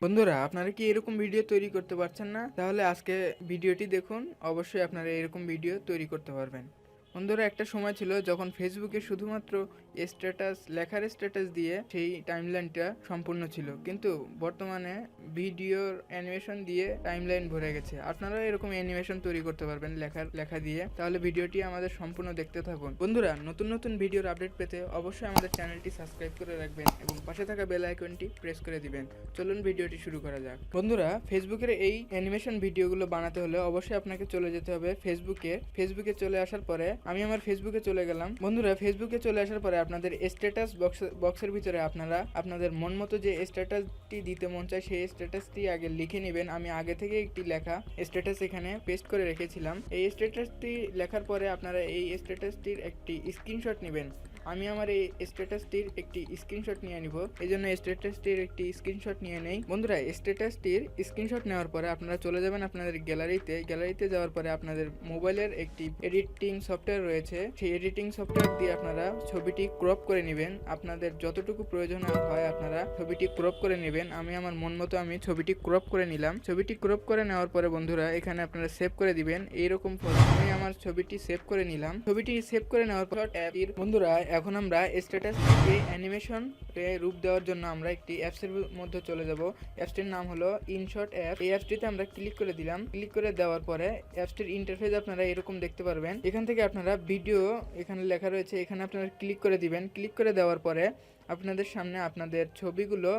বন্ধুরা, আপনারা কি এরকম ভিডিও তৈরি করতে পারছেন না? তাহলে আজকে ভিডিওটি দেখুন, অবশ্যই আপনারা এরকম ভিডিও তৈরি করতে পারবেন। বন্ধুরা, একটা সময় ছিল যখন ফেসবুকে শুধুমাত্র লেখার স্ট্যাটাস দিয়ে সেই টাইমলাইনটা সম্পূর্ণ ছিল, কিন্তু বর্তমানে ভিডিওর অ্যানিমেশন দিয়ে টাইমলাইন ভরে গেছে। আপনারা এরকম অ্যানিমেশন তৈরি করতে পারবেন লেখা দিয়ে। তাহলে ভিডিওটি আমাদের সম্পূর্ণ দেখতে থাকুন। বন্ধুরা, নতুন নতুন ভিডিওর আপডেট পেতে অবশ্যই আমাদের চ্যানেলটি সাবস্ক্রাইব করে রাখবেন এবং পাশে থাকা বেল আইকনটি প্রেস করে দিবেন। চলুন ভিডিওটি শুরু করা যাক। বন্ধুরা, ফেসবুকের এই অ্যানিমেশন ভিডিওগুলো বানাতে হলে অবশ্যই আপনাকে চলে যেতে হবে ফেসবুকে চলে আসার পরে আমি আমার ফেসবুকে চলে গেলাম। বন্ধুরা, ফেসবুকে চলে আসার পরে আপনাদের স্ট্যাটাস বক্সের ভিতরে আপনারা আপনাদের মন মতো যে স্ট্যাটাসটি দিতে মন চায় সেই স্ট্যাটাসটি আগে লিখে নেবেন। আমি আগে থেকে একটি লেখা স্ট্যাটাস এখানে পেস্ট করে রেখেছিলাম। এই স্ট্যাটাসটি লেখার পরে আপনারা এই স্ট্যাটাসটির একটি স্ক্রিনশট নেবেন। আমি আমার এই স্ট্যাটাসটির একটি স্ক্রিনশট নিয়ে নিব। এই জন্য স্ট্যাটাসটির একটি স্ক্রিনশট নিয়ে নেই। বন্ধুরা, স্ট্যাটাসটির স্ক্রিনশট নেওয়ার পরে আপনারা চলে যাবেন আপনাদের গ্যালারিতে যাওয়ার পরে আপনাদের মোবাইলের একটি এডিটিং সফটওয়্যার রয়েছে। সেই এডিটিং সফটওয়্যার দিয়ে আপনারা ছবিটি ক্রপ করে নেবেন। আপনাদের যতটুকু প্রয়োজন হয় আপনারা ছবিটি ক্রপ করে নেবেন। আমি আমার মন মতো ছবিটি ক্রপ করে নিলাম। ছবিটি ক্রপ করে নেওয়ার পরে বন্ধুরা, এখানে আপনারা সেভ করে দিবেন। এইরকম আমি আমার ছবিটি সেভ করে নিলাম। ছবিটি সেভ করে নেওয়ার পর বন্ধুরা, এখন আমরা স্ট্যাটাস থেকে অ্যানিমেশন রূপ দেওয়ার জন্য আমরা একটি অ্যাপসের মধ্যে চলে যাব। অ্যাপসটির নাম হলো ইনশট অ্যাপ। এই অ্যাপসটিতে আমরা ক্লিক করে দিলাম। ক্লিক করে দেওয়ার পরে অ্যাপসটির ইন্টারফেস আপনারা এরকম দেখতে পারবেন। এখান থেকে আপনারা ভিডিও, এখানে লেখা রয়েছে, এখানে আপনারা ক্লিক করে দিবেন। ক্লিক করে দেওয়ার পরে আপনাদের সামনে আপনাদের ছবিগুলো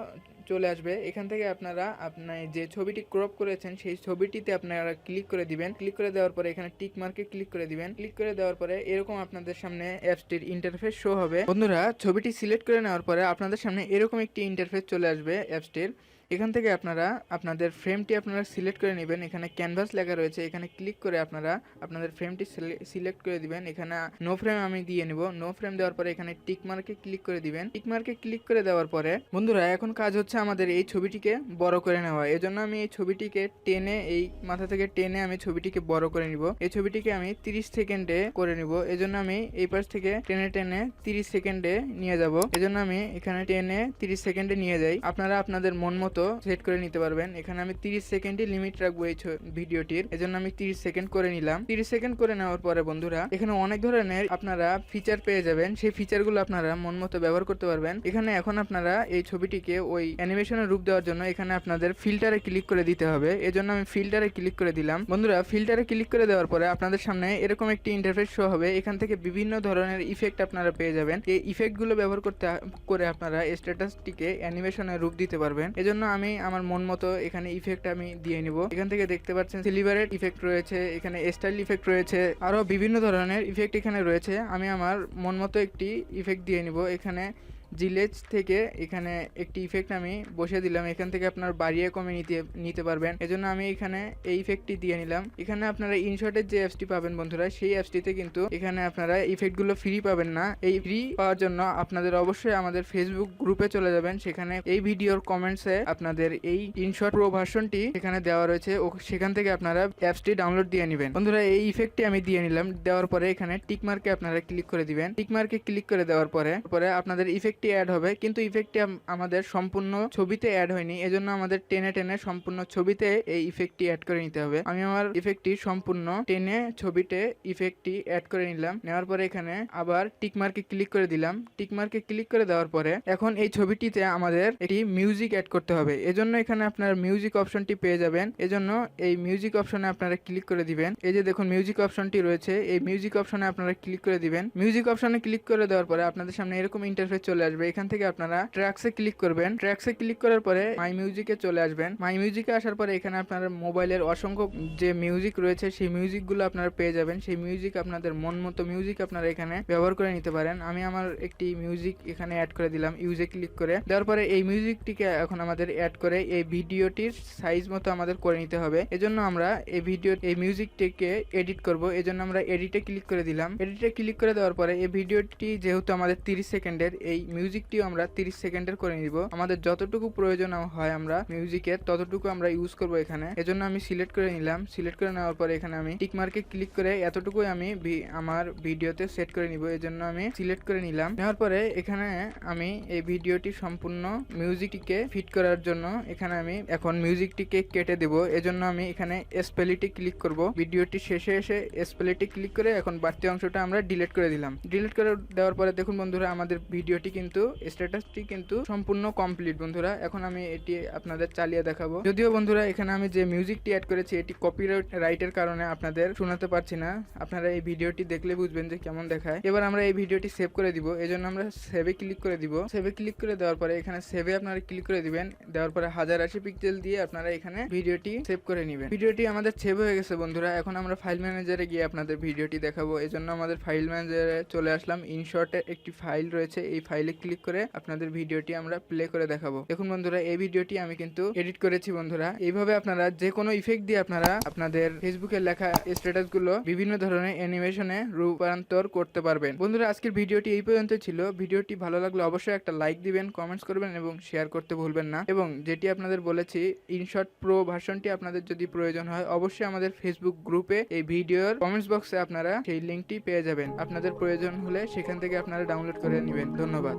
চলে আসবে। এখান থেকে আপনারা আপনার যে ছবিটি ক্রপ করেছেন সেই ছবিটিতে আপনারা ক্লিক করে দিবেন। ক্লিক করে দেওয়ার পরে এখানে টিক মার্কে ক্লিক করে দিবেন। ক্লিক করে দেওয়ার পরে এরকম আপনাদের সামনে অ্যাপসটির ইন্টারফেস শো হবে। বন্ধুরা, ছবিটি সিলেক্ট করে নেওয়ার পরে আপনাদের সামনে এরকম একটি ইন্টারফেস চলে আসবে অ্যাপসটির। এখান থেকে আপনারা আপনাদের ফ্রেমটি সিলেক্ট করে নেবেন। এখানে ক্যানভাস লেখা রয়েছে, এখানে ক্লিক করে আপনারা আপনাদের ফ্রেমটি সিলেক্ট করে দিবেন। এখানে নো ফ্রেম আমি দিয়ে নিব। নো ফ্রেম দেওয়ার পরে এখানে টিক মার্কে ক্লিক করে দিবেন। টিক মার্কে ক্লিক করে দেওয়ার পরে বন্ধুরা, এখন কাজ হচ্ছে আমাদের এই ছবিটিকে বড় করে নেওয়া। এজন্য আমি এই ছবিটিকে এই মাথা থেকে টেনে আমি ছবিটিকে বড় করে নিব। এই ছবিটিকে আমি 30 সেকেন্ডে করে নিব। এজন্য আমি এই পাশ থেকে টেনে 30 সেকেন্ডে নিয়ে যাব। এজন্য আমি এখানে টেনে 30 সেকেন্ডে নিয়ে যাই। আপনারা আপনাদের মন মতো সেট করে নিতে পারবেন। এখানে আমি 30 সেকেন্ডই লিমিট রাখবো এই ভিডিওটির। এজন্য আমি 30 সেকেন্ড করে নিলাম। 30 সেকেন্ড করে নেওয়ার পরে বন্ধুরা, এখানে অনেক ধরনের আপনারা ফিচার পেয়ে যাবেন। সেই ফিচারগুলো আপনারা মন মতো ব্যবহার করতে পারবেন। এখানে এখন আপনারা এই ছবিটিকে ওই অ্যানিমেশনের রূপ দেওয়ার জন্য এখানে আপনাদের ফিল্টারে ক্লিক করে দিতে হবে। এজন্য আমি ফিল্টারে ক্লিক করে দিলাম। বন্ধুরা, ফিল্টারে ক্লিক করে দেওয়ার পরে আপনাদের সামনে এরকম একটি ইন্টারফেস শো হবে। এখান থেকে বিভিন্ন ধরনের ইফেক্ট আপনারা পেয়ে যাবেন। এই ইফেক্টগুলো ব্যবহার করে আপনারা স্ট্যাটাসটিকে অ্যানিমেশনের রূপ দিতে পারবেন। এজন্য আমি আমার মন মতো এখানে ইফেক্ট আমি দিয়ে নিব। এখান থেকে দেখতে পাচ্ছেন সিলিভারেট ইফেক্ট রয়েছে, এখানে স্টাইল ইফেক্ট রয়েছে, আরো বিভিন্ন ধরনের ইফেক্ট এখানে রয়েছে। আমি আমার মন মতো একটি ইফেক্ট দিয়ে নিব। এখানে জিলেজ থেকে এখানে একটি ইফেক্ট আমি বসে দিলাম। এখান থেকে আপনার বাড়িয়ে কমে নিতে পারবেন। এজন্য আমি এখানে এই ইফেক্টটি দিয়ে নিলাম। এখানে আপনারা ইনশটের যে অ্যাপসটি পাবেন বন্ধুরা, সেই অ্যাপসটিতে কিন্তু এখানে আপনারা ইফেক্টগুলো ফ্রি পাবেন না। এই ফ্রি পাওয়ার জন্য আপনাদের অবশ্যই আমাদের ফেসবুক গ্রুপে চলে যাবেন। সেখানে এই ভিডিওর কমেন্টসে আপনাদের এই ইনশট প্রো ভার্সনটি এখানে দেওয়া রয়েছে, সেখান থেকে আপনারা অ্যাপসটি ডাউনলোড দিয়ে নেবেন। বন্ধুরা, এই ইফেক্টটি আমি দিয়ে নিলাম। দেওয়ার পরে এখানে টিক মার্কে আপনারা ক্লিক করে দিবেন। টিক মার্কে ক্লিক করে দেওয়ার পরে আপনাদের ইফেক্ট অ্যাড হবে, কিন্তু ইফেক্টটি আমাদের সম্পূর্ণ ছবিতে অ্যাড হয়নি। এজন্য আমাদের টেনে সম্পূর্ণ ছবিতে এই ইফেক্টটি অ্যাড করে নিতে হবে। আমি আমার ইফেক্টটি সম্পূর্ণ টেনে ছবিতে ইফেক্টটি অ্যাড করে নিলাম। নেওয়ার পরে এখানে আবার টিক মার্কে ক্লিক করে দিলাম। টিক মার্কে ক্লিক করে দেওয়ার পরে এখন এই ছবিটিতে আমাদের একটি মিউজিক অ্যাড করতে হবে। এজন্য এখানে আপনার মিউজিক অপশনটি পেয়ে যাবেন। এজন্য এই মিউজিক অপশনে আপনারা ক্লিক করে দিবেন। এই যে দেখুন মিউজিক অপশনটি রয়েছে, এই মিউজিক অপশনে আপনারা ক্লিক করে দিবেন। মিউজিক অপশনে ক্লিক করে দেওয়ার পরে আপনাদের সামনে এরকম ইন্টারফেস চলে আসবে। এখান থেকে আপনারা ট্র্যাকসে ক্লিক করবেন। ট্র্যাকসে ক্লিক করার পরে মাই মিউজিকে চলে আসবেন। মাই মিউজিকে আসার পরে এখানে আপনার মোবাইলের অসংখ্য যে মিউজিক রয়েছে সেই মিউজিকগুলো আপনারা পেয়ে যাবেন। সেই মিউজিক আপনাদের মন মতো মিউজিক আপনারা এখানে ব্যবহার করে নিতে পারেন। আমি আমার একটি মিউজিক এখানে অ্যাড করে দিলাম। ইউজে ক্লিক করে দেওয়ার পরে এই মিউজিকটিকে এখন আমাদের অ্যাড করে এই ভিডিওটির সাইজ মতো আমাদের করে নিতে হবে। এজন্য আমরা এই মিউজিকটিকে এডিট করব। এজন্য আমরা এডিটে ক্লিক করে দিলাম। এডিটে ক্লিক করে দেওয়ার পরে এই ভিডিওটি যেহেতু আমাদের 30 সেকেন্ডের, এই মিউজিকটিও আমরা 30 সেকেন্ডের করে নিব। আমাদের যতটুকু প্রয়োজন হয় আমরা মিউজিকের ততটুকু আমরা ইউজ করব এখানে। এজন্য আমি সিলেক্ট করে নিলাম। সিলেক্ট করে নেওয়ার পরে এখানে আমি টিক মার্কে ক্লিক করে এতটুকুই আমি আমার ভিডিওতে সেট করে নিব। এজন্য আমি সিলেক্ট করে নিলাম। নেওয়ার পরে এখানে আমি এই ভিডিওটি সম্পূর্ণ মিউজিকটিকে ফিট করার জন্য এখানে আমি এখন মিউজিকটিকে কেটে দেব। এজন্য আমি এখানে স্পেলিটি ক্লিক করব। ভিডিওটি শেষে এসে স্পেলিটি ক্লিক করে এখন বাড়তি অংশটা আমরা ডিলিট করে দিলাম। ডিলিট করে দেওয়ার পরে দেখুন বন্ধুরা আমাদের ভিডিওটি কিন্তু স্ট্যাটাসটি কিন্তু সম্পূর্ণ কমপ্লিট বন্ধুরা। এখন আমি এটি আপনাদের চালিয়ে দেখাবো। যদিও বন্ধুরা এখানে আমি যে মিউজিকটি অ্যাড করেছি এটি কপিরাইটের কারণে আপনাদের শোনাতে পারছি না। আপনারা এই ভিডিওটি দেখলে বুঝবেন যে কেমন দেখায়। এবার আমরা এই ভিডিওটি সেভ করে দিব। এজন্য আমরা সেভে ক্লিক করে দিব। সেভে ক্লিক করে দেওয়ার পরে এখানে সেভে আপনারা ক্লিক করে দিবেন। দেওয়ার পরে 1080 পিক্সেল দিয়ে আপনারা এখানে ভিডিওটি সেভ করে নেবেন। ভিডিওটি আমাদের সেভ হয়ে গেছে বন্ধুরা। এখন আমরা ফাইল ম্যানেজারে গিয়ে আপনাদের ভিডিওটি দেখাবো। এজন্য আমাদের ফাইল ম্যানেজারে চলে আসলাম। ইনশর্টে একটি ফাইল রয়েছে, এই ফাইলে ক্লিক করে আপনাদের ভিডিওটি আমরা প্লে করে দেখাবো। দেখুন বন্ধুরা এই ভিডিওটি আমি কিন্তু এডিট করেছি বন্ধুরা। এইভাবে আপনারা যে কোনো ইফেক্ট দিয়ে আপনারা আপনাদের ফেসবুকে লেখা স্ট্যাটাস গুলো বিভিন্ন ধরনের অ্যানিমেশনে রূপান্তর করতে পারবেন। বন্ধুরা আজকের ভিডিওটি এই পর্যন্ত ছিল। ভিডিওটি ভালো লাগলে অবশ্যই একটা লাইক দিবেন, কমেন্টস করবেন এবং শেয়ার করতে ভুলবেন না। এবং যেটি আপনাদের বলেছি ইনশর্ট প্রো ভার্সনটি আপনাদের যদি প্রয়োজন হয় অবশ্যই আমাদের ফেসবুক গ্রুপে এই ভিডিওর কমেন্টস বক্সে আপনারা সেই লিঙ্কটি পেয়ে যাবেন। আপনাদের প্রয়োজন হলে সেখান থেকে আপনারা ডাউনলোড করে নেবেন। ধন্যবাদ।